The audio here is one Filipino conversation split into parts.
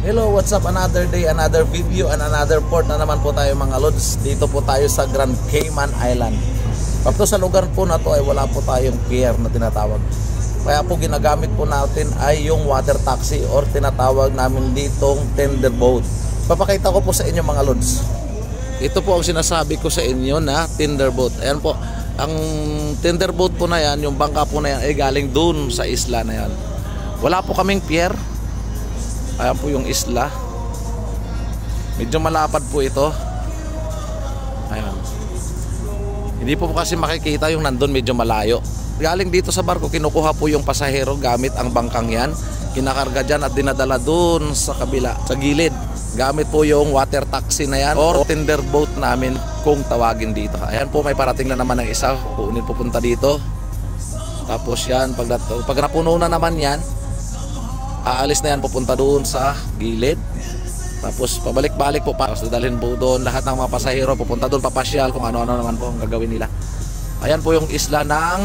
Hello, what's up? Another day, another video, and another port na naman po tayo mga lods. Dito po tayo sa Grand Cayman Island. Kapto sa lugar po na to ay wala po tayong pier na tinatawag. Kaya po ginagamit po natin ay yung water taxi or tinatawag namin ditong tender boat. Papakita ko po sa inyo mga lods. Ito po ang sinasabi ko sa inyo na tender boat. Ayan po, ang tender boat po na yan, yung bangka po na yan ay galing dun sa isla na yan. Wala po kaming pier. Ayan po yung isla. Medyo malapad po ito. Ayan. Hindi po kasi makikita yung nandun, medyo malayo. Galing dito sa barko, kinukuha po yung pasahero gamit ang bangkang yan. Kinakarga dyan at dinadala dun sa kabila, sa gilid. Gamit po yung water taxi na yan or tender boat namin kung tawagin dito. Ayan po, may parating na naman ng isa. Puunin pupunta dito. Tapos yan, pag napuno na naman yan, aalis na yan, pupunta doon sa gilid. Tapos pabalik-balik po, tapos dadalhin po doon lahat ng mga pasahero, pupunta doon, papasyal kung ano-ano naman po ang gagawin nila. Ayan po yung isla ng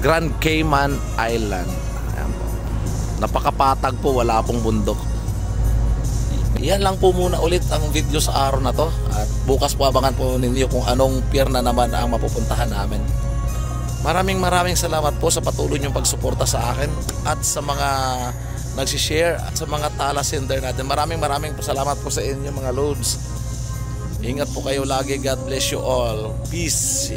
Grand Cayman Island. Ayan po. Napakapatag po, wala pong bundok. Yan lang po muna ulit ang video sa araw na to. At bukas po abangan po ninyo kung anong pier na naman ang mapupuntahan namin. Maraming salamat po sa patuloy niyong pagsuporta sa akin at sa mga nagsishare at sa mga tala sender natin. Maraming salamat po sa inyo mga loads. Ingat po kayo lagi. God bless you all. Peace.